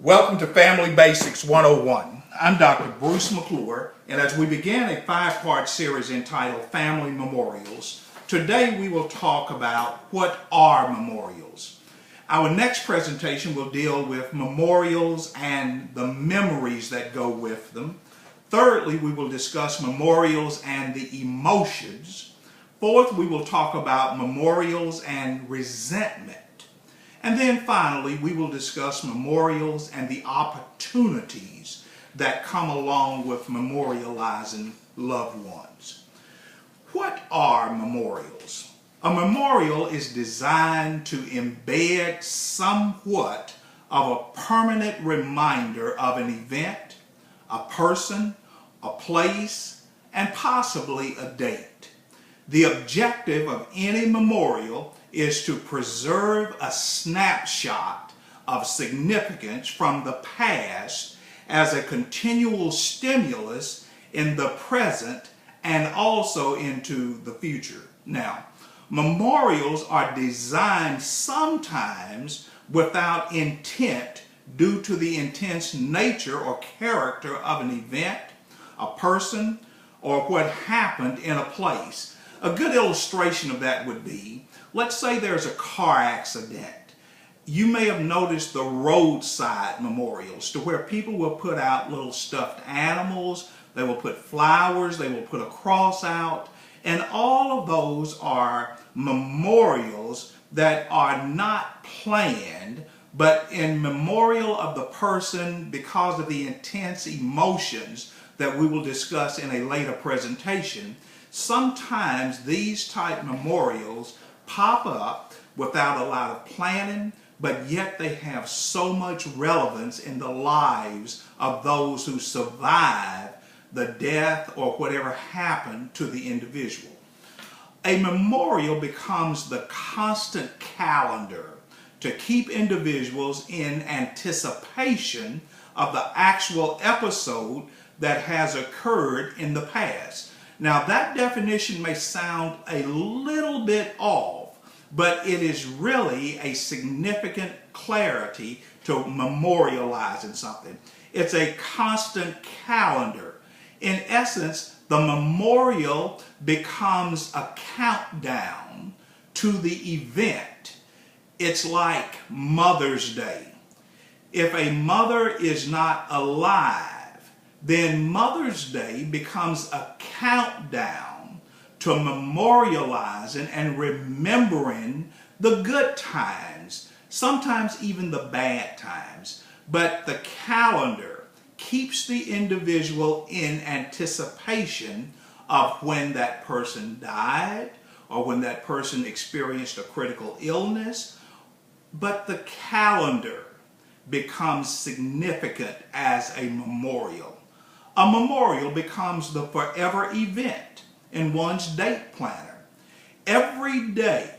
Welcome to Family Basics 101. I'm Dr. Bruce McClure, and as we begin a 5-part series entitled Family Memorials, today we will talk about what are memorials. Our next presentation will deal with memorials and the memories that go with them. Thirdly, we will discuss memorials and the emotions. Fourth, we will talk about memorials and resentment. And then finally, we will discuss memorials and the opportunities that come along with memorializing loved ones. What are memorials? A memorial is designed to embed somewhat of a permanent reminder of an event, a person, a place, and possibly a date. The objective of any memorial is to preserve a snapshot of significance from the past as a continual stimulus in the present and also into the future. Now, memorials are designed sometimes without intent due to the intense nature or character of an event, a person, or what happened in a place. A good illustration of that would be, let's say there's a car accident. You may have noticed the roadside memorials to where people will put out little stuffed animals, they will put flowers, they will put a cross out, and all of those are memorials that are not planned, but in memorial of the person because of the intense emotions that we will discuss in a later presentation. Sometimes these type memorials pop up without a lot of planning, but yet they have so much relevance in the lives of those who survive the death or whatever happened to the individual. A memorial becomes the constant calendar to keep individuals in anticipation of the actual episode that has occurred in the past. Now, that definition may sound a little bit off, but it is really a significant clarity to memorializing something. It's a constant calendar. In essence, the memorial becomes a countdown to the event. It's like Mother's Day. If a mother is not alive, then Mother's Day becomes a countdown to memorializing and remembering the good times, sometimes even the bad times. But the calendar keeps the individual in anticipation of when that person died or when that person experienced a critical illness. But the calendar becomes significant as a memorial. A memorial becomes the forever event in one's date planner. Every day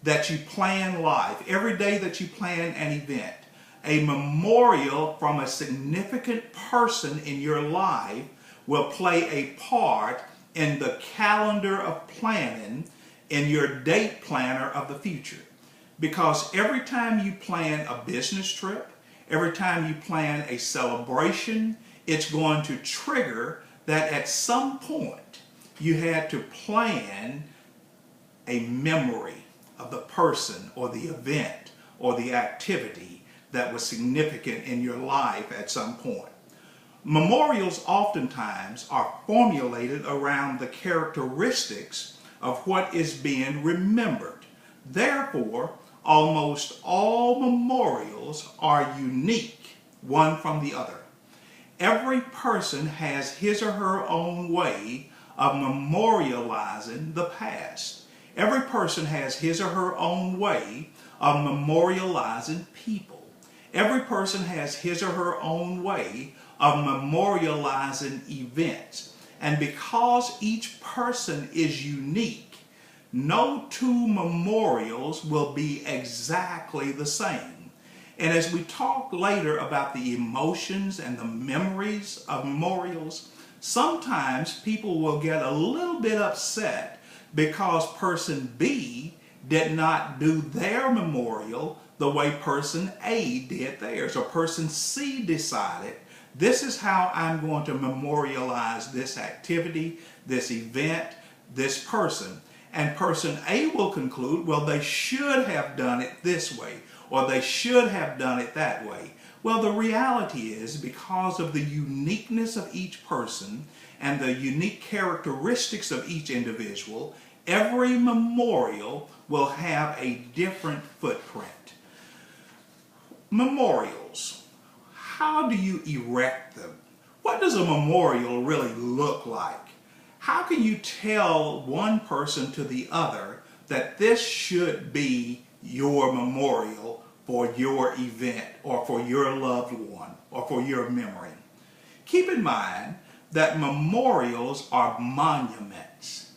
that you plan life, every day that you plan an event, a memorial from a significant person in your life will play a part in the calendar of planning in your date planner of the future. Because every time you plan a business trip, every time you plan a celebration, it's going to trigger that at some point you had to plan a memory of the person or the event or the activity that was significant in your life at some point. Memorials oftentimes are formulated around the characteristics of what is being remembered. Therefore, almost all memorials are unique, one from the other. Every person has his or her own way of memorializing the past. Every person has his or her own way of memorializing people. Every person has his or her own way of memorializing events. And because each person is unique, no two memorials will be exactly the same. And as we talk later about the emotions and the memories of memorials, sometimes people will get a little bit upset because person B did not do their memorial the way person A did theirs, or person C decided, this is how I'm going to memorialize this activity, this event, this person. And person A will conclude, well, they should have done it this way, or they should have done it that way. Well, the reality is, because of the uniqueness of each person and the unique characteristics of each individual, every memorial will have a different footprint. Memorials. How do you erect them? What does a memorial really look like? How can you tell one person to the other that this should be your memorial for your event or for your loved one or for your memory? Keep in mind that memorials are monuments.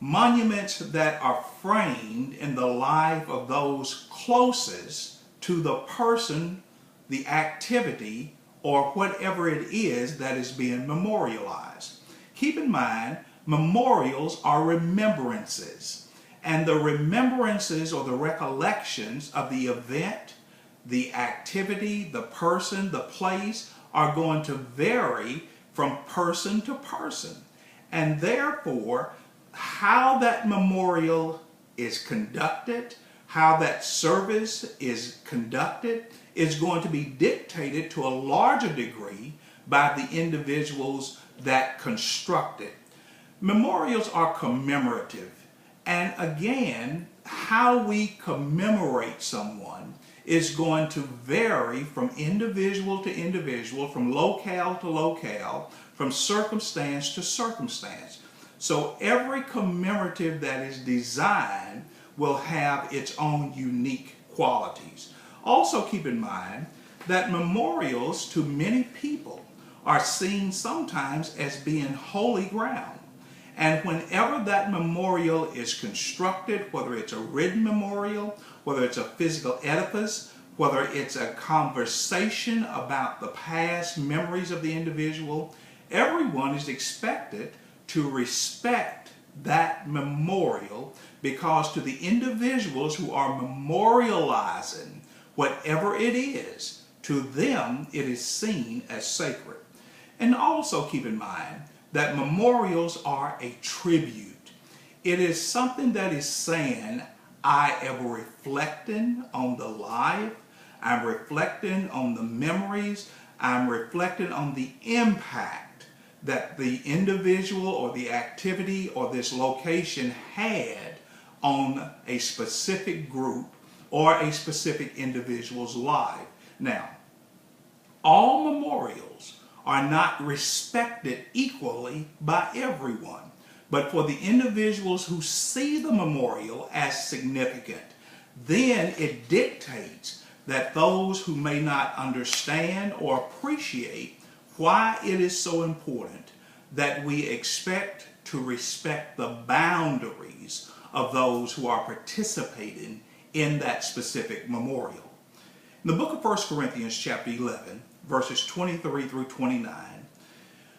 Monuments that are framed in the life of those closest to the person, the activity, or whatever it is that is being memorialized. Keep in mind, memorials are remembrances, and the remembrances or the recollections of the event, the activity, the person, the place are going to vary from person to person. And therefore, how that memorial is conducted, how that service is conducted, is going to be dictated to a larger degree by the individuals that construct it. Memorials are commemorative, and again, how we commemorate someone is going to vary from individual to individual, from locale to locale, from circumstance to circumstance. So every commemorative that is designed will have its own unique qualities. Also keep in mind that memorials to many people are seen sometimes as being holy ground. And whenever that memorial is constructed, whether it's a written memorial, whether it's a physical edifice, whether it's a conversation about the past memories of the individual, everyone is expected to respect that memorial, because to the individuals who are memorializing whatever it is, to them it is seen as sacred. And also keep in mind that memorials are a tribute. It is something that is saying, I am reflecting on the life, I'm reflecting on the memories, I'm reflecting on the impact that the individual or the activity or this location had on a specific group or a specific individual's life. Now, all memorials are not respected equally by everyone, but for the individuals who see the memorial as significant, then it dictates that those who may not understand or appreciate why it is so important that we expect to respect the boundaries of those who are participating in that specific memorial. In the book of 1 Corinthians chapter 11, verses 23 through 29,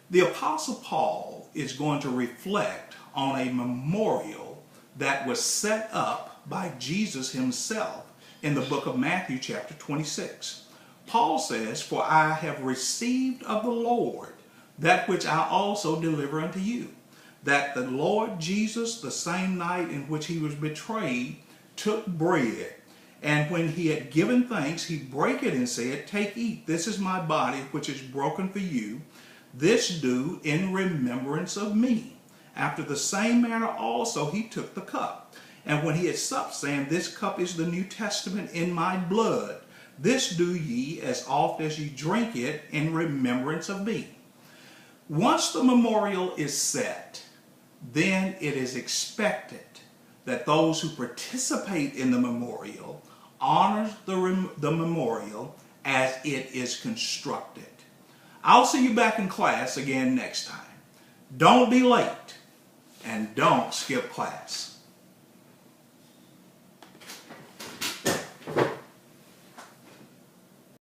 the Apostle Paul is going to reflect on a memorial that was set up by Jesus himself in the book of Matthew chapter 26. Paul says, "For I have received of the Lord that which I also deliver unto you, that the Lord Jesus, the same night in which he was betrayed, took bread, and when he had given thanks, he brake it and said, Take, eat, this is my body which is broken for you. This do in remembrance of me. After the same manner also he took the cup, and when he had supped, saying, This cup is the New Testament in my blood. This do ye as oft as ye drink it in remembrance of me." Once the memorial is set, then it is expected that those who participate in the memorial honor the memorial as it is constructed. I'll see you back in class again next time. Don't be late, and don't skip class.